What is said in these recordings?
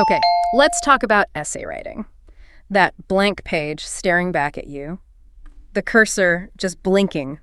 Okay, let's talk about essay writing. That blank page staring back at you, the cursor just blinking.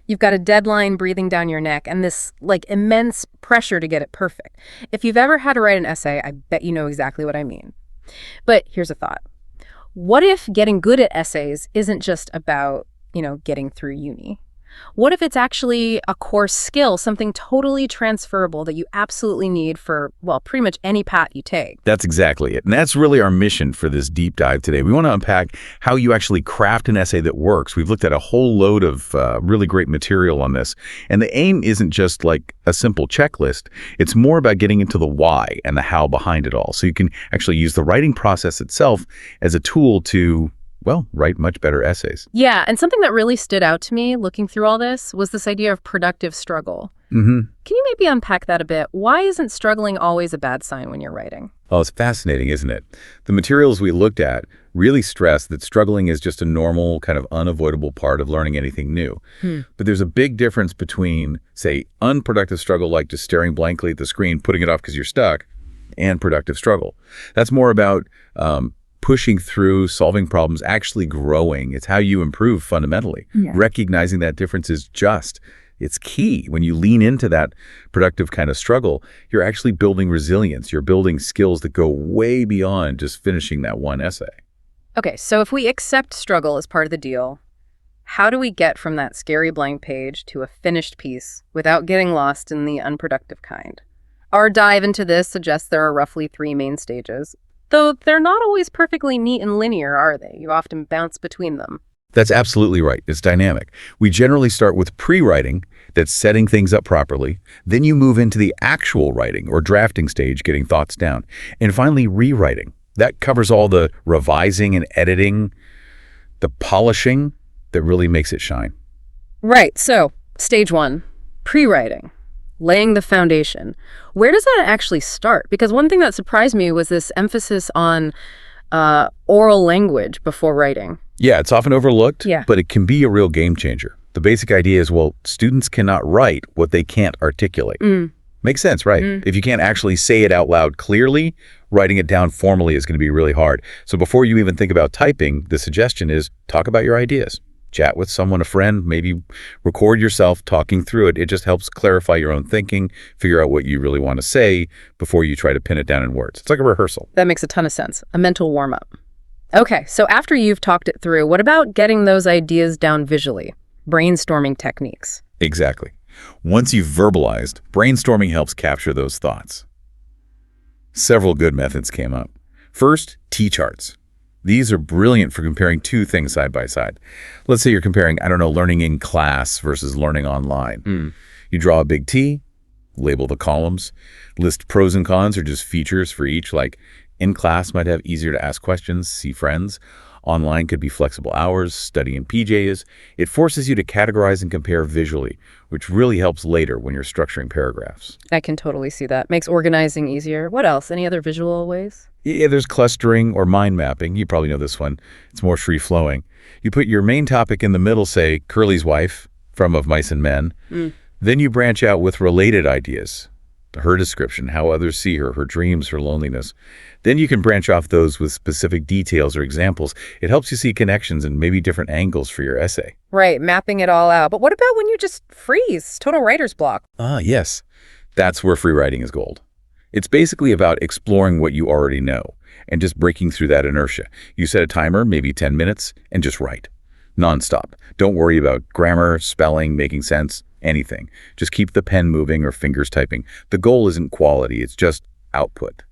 You've got a deadline breathing down your neck and this, immense pressure to get it perfect. If you've ever had to write an essay, I bet you know exactly what I mean. But here's a thought. What if getting good at essays isn't just about, getting through uni? What if it's actually a core skill, something totally transferable that you absolutely need for, pretty much any path you take? That's exactly it. And that's really our mission for this deep dive today. We want to unpack how you actually craft an essay that works. We've looked at a whole load of really great material on this. And the aim isn't just like a simple checklist. It's more about getting into the why and the how behind it all. So you can actually use the writing process itself as a tool to write much better essays. Yeah, and something that really stood out to me looking through all this was this idea of productive struggle. Mm-hmm. Can you maybe unpack that a bit? Why isn't struggling always a bad sign when you're writing? Oh, it's fascinating, isn't it? The materials we looked at really stress that struggling is just a normal, kind of unavoidable part of learning anything new. But there's a big difference between, say, unproductive struggle, like just staring blankly at the screen, putting it off because you're stuck, and productive struggle. That's more about pushing through, solving problems, actually growing. It's how you improve fundamentally. Yeah. Recognizing that difference is it's key. When you lean into that productive kind of struggle, you're actually building resilience. You're building skills that go way beyond just finishing that one essay. Okay, so if we accept struggle as part of the deal, how do we get from that scary blank page to a finished piece without getting lost in the unproductive kind? Our dive into this suggests there are roughly 3 main stages. Though they're not always perfectly neat and linear, are they? You often bounce between them. That's absolutely right. It's dynamic. We generally start with pre-writing, that's setting things up properly. Then you move into the actual writing or drafting stage, getting thoughts down. And finally, rewriting. That covers all the revising and editing, the polishing that really makes it shine. Right. So, stage 1, pre-writing. Laying the foundation. Where does that actually start? Because one thing that surprised me was this emphasis on oral language before writing. Yeah, it's often overlooked, Yeah. but it can be a real game changer. The basic idea is, students cannot write what they can't articulate. Makes sense, right? If you can't actually say it out loud clearly, writing it down formally is going to be really hard. So before you even think about typing, the suggestion is talk about your ideas. Chat with someone, a friend, maybe record yourself talking through it. It just helps clarify your own thinking, figure out what you really want to say before you try to pin it down in words. It's like a rehearsal. That makes a ton of sense. A mental warm-up. Okay, so after you've talked it through, what about getting those ideas down visually? Brainstorming techniques. Exactly. Once you've verbalized, brainstorming helps capture those thoughts. Several good methods came up. First, T-charts. These are brilliant for comparing 2 things side by side. Let's say you're comparing, learning in class versus learning online. You draw a big T, label the columns, list pros and cons or just features for each, like in class might have easier to ask questions, see friends. Online could be flexible hours, study in PJs. It forces you to categorize and compare visually, which really helps later when you're structuring paragraphs. I can totally see that. Makes organizing easier. What else? Any other visual ways? Yeah, there's clustering or mind mapping. You probably know this one. It's more free-flowing. You put your main topic in the middle, say, Curly's wife, from Of Mice and Men. Then you branch out with related ideas. Her description, how others see her, her dreams, her loneliness. Then you can branch off those with specific details or examples. It helps you see connections and maybe different angles for your essay. Right, mapping it all out. But what about when you just freeze? Total writer's block. Yes. That's where free writing is gold. It's basically about exploring what you already know and just breaking through that inertia. You set a timer, maybe 10 minutes, and just write. Nonstop. Don't worry about grammar, spelling, making sense, anything. Just keep the pen moving or fingers typing. The goal isn't quality, it's just output.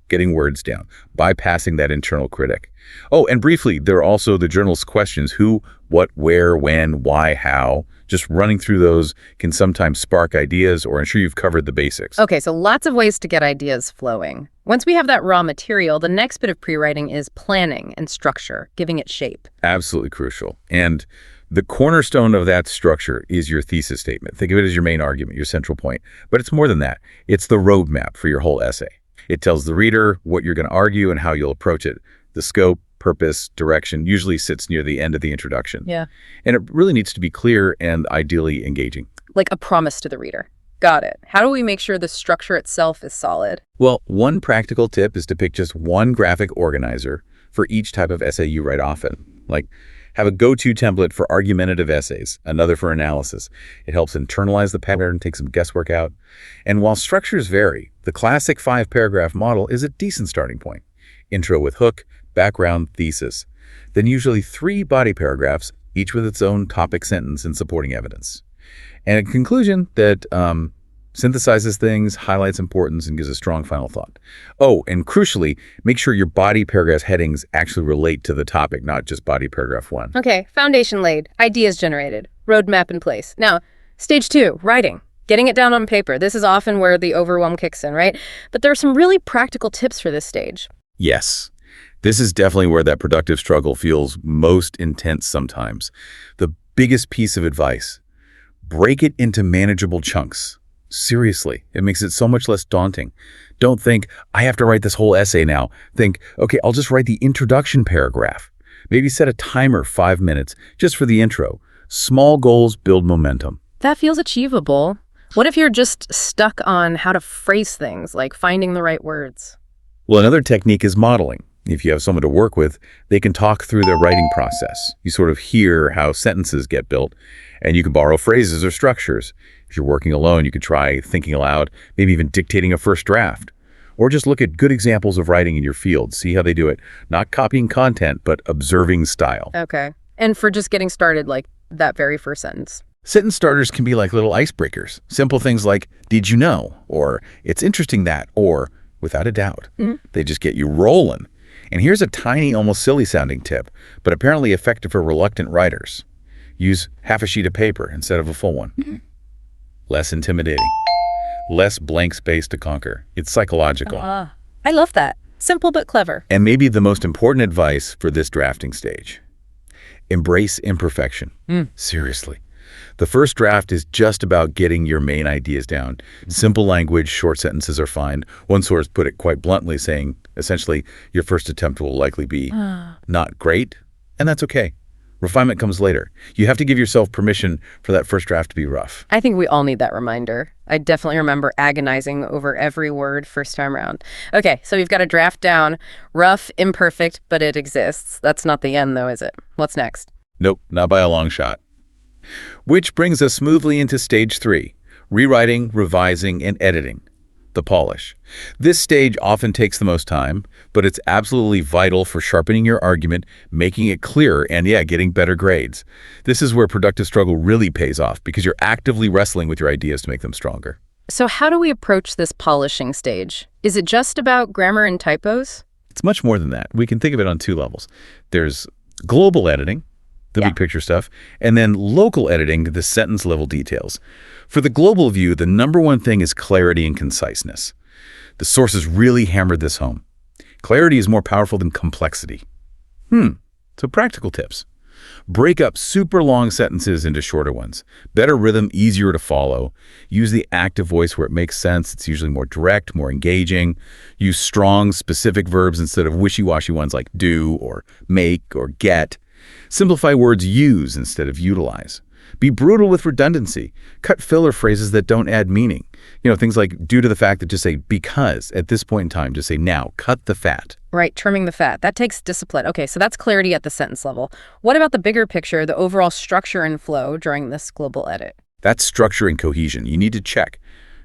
Getting words down, bypassing that internal critic. Oh, and briefly, there are also the journalist's questions: who, what, where, when, why, how. Just running through those can sometimes spark ideas or ensure you've covered the basics. Okay, so lots of ways to get ideas flowing. Once we have that raw material, the next bit of pre-writing is planning and structure, giving it shape. Absolutely crucial. And the cornerstone of that structure is your thesis statement. Think of it as your main argument, your central point. But it's more than that. It's the roadmap for your whole essay. It tells the reader what you're going to argue and how you'll approach it. The scope, purpose, direction usually sits near the end of the introduction. Yeah. And it really needs to be clear and ideally engaging. Like a promise to the reader. Got it. How do we make sure the structure itself is solid? Well, one practical tip is to pick just one graphic organizer for each type of essay you write often. Like, have a go-to template for argumentative essays, another for analysis. It helps internalize the pattern, take some guesswork out. And while structures vary, the classic 5-paragraph model is a decent starting point. Intro with hook, background, thesis. Then usually 3 body paragraphs, each with its own topic sentence and supporting evidence. And a conclusion that synthesizes things, highlights importance, and gives a strong final thought. Oh, and crucially, make sure your body paragraph headings actually relate to the topic, not just body paragraph 1. Okay, foundation laid, ideas generated, roadmap in place. Now, stage 2, writing. Getting it down on paper. This is often where the overwhelm kicks in, right? But there are some really practical tips for this stage. Yes. This is definitely where that productive struggle feels most intense sometimes. The biggest piece of advice: break it into manageable chunks. Seriously, it makes it so much less daunting. Don't think, I have to write this whole essay now. Think, okay, I'll just write the introduction paragraph. Maybe set a timer 5 minutes just for the intro. Small goals build momentum. That feels achievable. What if you're just stuck on how to phrase things, like finding the right words? Well, another technique is modeling. If you have someone to work with, they can talk through their writing process. You sort of hear how sentences get built, and you can borrow phrases or structures. If you're working alone, you could try thinking aloud, maybe even dictating a first draft. Or just look at good examples of writing in your field, see how they do it. Not copying content, but observing style. Okay. And for just getting started, like that very first sentence. Sentence starters can be like little icebreakers. Simple things like, did you know? Or, it's interesting that, or, without a doubt. They just get you rolling. And here's a tiny, almost silly-sounding tip, but apparently effective for reluctant writers. Use half a sheet of paper instead of a full one. Less intimidating. Less blank space to conquer. It's psychological. I love that. Simple but clever. And maybe the most important advice for this drafting stage: embrace imperfection. Seriously. The first draft is just about getting your main ideas down. Simple language, short sentences are fine. One source put it quite bluntly, saying, essentially, your first attempt will likely be not great, and that's okay. Refinement comes later. You have to give yourself permission for that first draft to be rough. I think we all need that reminder. I definitely remember agonizing over every word first time around. Okay, so we've got a draft down. Rough, imperfect, but it exists. That's not the end, though, is it? What's next? Nope, not by a long shot. Which brings us smoothly into stage 3, rewriting, revising, and editing, the polish. This stage often takes the most time, but it's absolutely vital for sharpening your argument, making it clearer, and getting better grades. This is where productive struggle really pays off, because you're actively wrestling with your ideas to make them stronger. So how do we approach this polishing stage? Is it just about grammar and typos? It's much more than that. We can think of it on 2 levels. There's global editing, the big picture stuff, and then local editing, the sentence level details. For the global view, the number one thing is clarity and conciseness. The sources really hammered this home. Clarity is more powerful than complexity. So practical tips. Break up super long sentences into shorter ones. Better rhythm, easier to follow. Use the active voice where it makes sense. It's usually more direct, more engaging. Use strong, specific verbs instead of wishy-washy ones like do or make or get. Simplify words use instead of utilize. Be brutal with redundancy. Cut filler phrases that don't add meaning. Things like due to the fact that just say because at this point in time, just say now, cut the fat. Right, trimming the fat. That takes discipline. Okay, so that's clarity at the sentence level. What about the bigger picture, the overall structure and flow during this global edit? That's structure and cohesion. You need to check.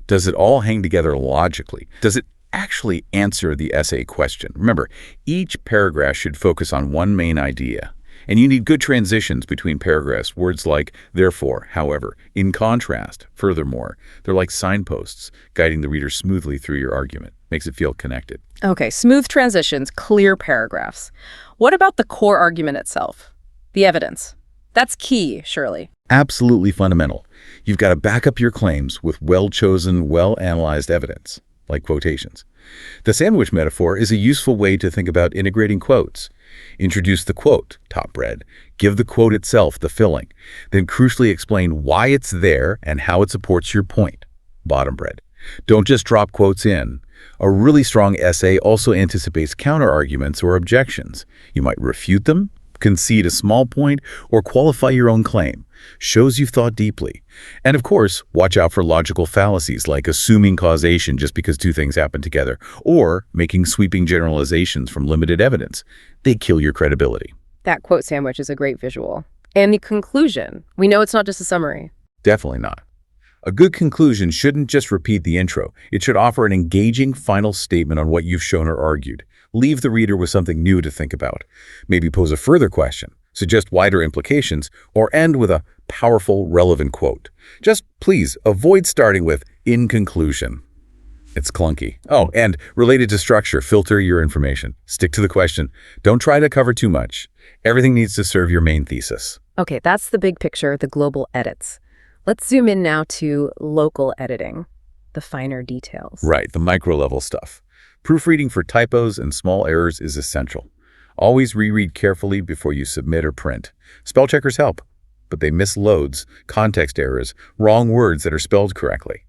Does it all hang together logically? Does it actually answer the essay question? Remember, each paragraph should focus on one main idea. And you need good transitions between paragraphs, words like therefore, however, in contrast, furthermore. They're like signposts, guiding the reader smoothly through your argument. Makes it feel connected. Okay, smooth transitions, clear paragraphs. What about the core argument itself? The evidence. That's key, surely. Absolutely fundamental. You've got to back up your claims with well-chosen, well-analyzed evidence, like quotations. The sandwich metaphor is a useful way to think about integrating quotes. Introduce the quote, top bread. Give the quote itself the filling. Then crucially explain why it's there and how it supports your point, bottom bread. Don't just drop quotes in. A really strong essay also anticipates counterarguments or objections. You might refute them, concede a small point, or qualify your own claim. Shows you've thought deeply. And of course, watch out for logical fallacies like assuming causation just because two things happen together, or making sweeping generalizations from limited evidence. They kill your credibility. That quote sandwich is a great visual. And the conclusion, we know it's not just a summary. Definitely not. A good conclusion shouldn't just repeat the intro. It should offer an engaging final statement on what you've shown or argued. Leave the reader with something new to think about. Maybe pose a further question, suggest wider implications, or end with a powerful, relevant quote. Just please avoid starting with "in conclusion." It's clunky. Oh, and related to structure, filter your information. Stick to the question. Don't try to cover too much. Everything needs to serve your main thesis. Okay, that's the big picture, the global edits. Let's zoom in now to local editing, the finer details. Right, the micro-level stuff. Proofreading for typos and small errors is essential. Always reread carefully before you submit or print. Spell checkers help, but they miss loads, context errors, wrong words that are spelled correctly.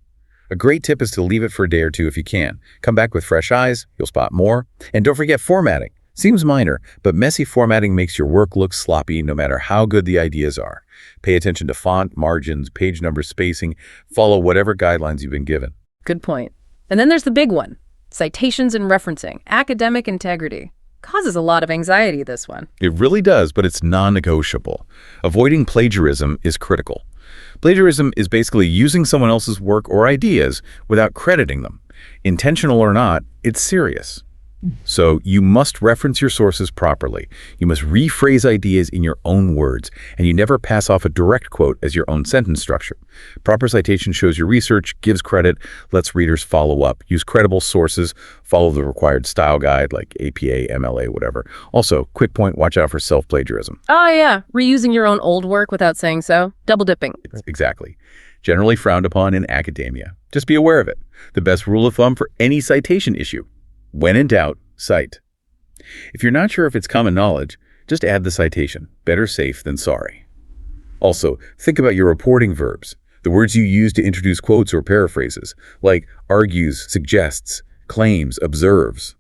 A great tip is to leave it for a day or two if you can. Come back with fresh eyes, you'll spot more. And don't forget formatting. Seems minor, but messy formatting makes your work look sloppy no matter how good the ideas are. Pay attention to font, margins, page number spacing. Follow whatever guidelines you've been given. Good point. And then there's the big one, citations and referencing, academic integrity. Causes a lot of anxiety, this one. It really does, but it's non-negotiable. Avoiding plagiarism is critical. Plagiarism is basically using someone else's work or ideas without crediting them. Intentional or not, it's serious. So you must reference your sources properly. You must rephrase ideas in your own words, and you never pass off a direct quote as your own sentence structure. Proper citation shows your research, gives credit, lets readers follow up. Use credible sources, follow the required style guide like APA, MLA, whatever. Also, quick point, watch out for self-plagiarism. Oh yeah, reusing your own old work without saying so. Double dipping. Exactly. Generally frowned upon in academia. Just be aware of it. The best rule of thumb for any citation issue: when in doubt, cite. If you're not sure if it's common knowledge, just add the citation. Better safe than sorry. Also, think about your reporting verbs, the words you use to introduce quotes or paraphrases, like argues, suggests, claims, observes.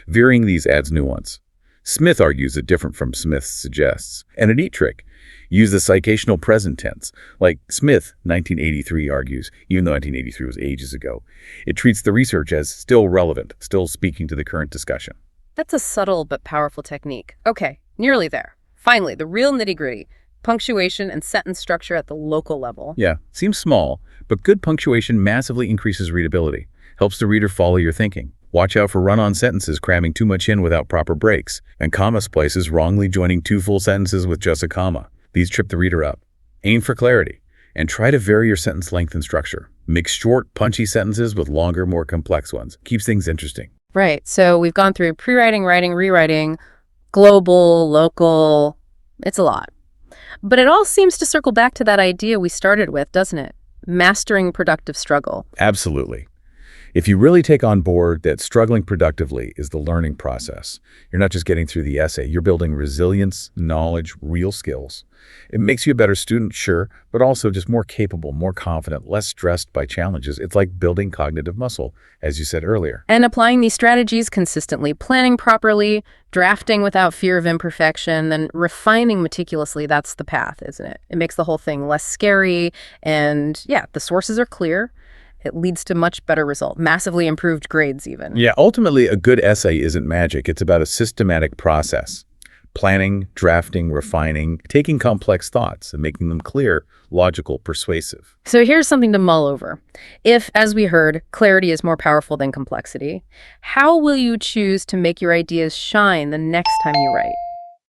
Varying these adds nuance. Smith argues are different from Smith suggests. And a neat trick: use the citational present tense, like Smith, 1983, argues, even though 1983 was ages ago. It treats the research as still relevant, still speaking to the current discussion. That's a subtle but powerful technique. Okay, nearly there. Finally, the real nitty-gritty, punctuation and sentence structure at the local level. Yeah, seems small, but good punctuation massively increases readability, helps the reader follow your thinking. Watch out for run-on sentences cramming too much in without proper breaks, and comma splices wrongly joining two full sentences with just a comma. These trip the reader up. Aim for clarity, and try to vary your sentence length and structure. Mix short, punchy sentences with longer, more complex ones. Keeps things interesting. Right, so we've gone through pre-writing, writing, rewriting, global, local. It's a lot. But it all seems to circle back to that idea we started with, doesn't it? Mastering productive struggle. Absolutely. If you really take on board that struggling productively is the learning process, you're not just getting through the essay, you're building resilience, knowledge, real skills. It makes you a better student, sure, but also just more capable, more confident, less stressed by challenges. It's like building cognitive muscle, as you said earlier. And applying these strategies consistently, planning properly, drafting without fear of imperfection, then refining meticulously, that's the path, isn't it? It makes the whole thing less scary, and yeah, the sources are clear. It leads to much better result, massively improved grades even. Yeah, ultimately, a good essay isn't magic. It's about a systematic process. Planning, drafting, refining, taking complex thoughts and making them clear, logical, persuasive. So here's something to mull over. If, as we heard, clarity is more powerful than complexity, how will you choose to make your ideas shine the next time you write?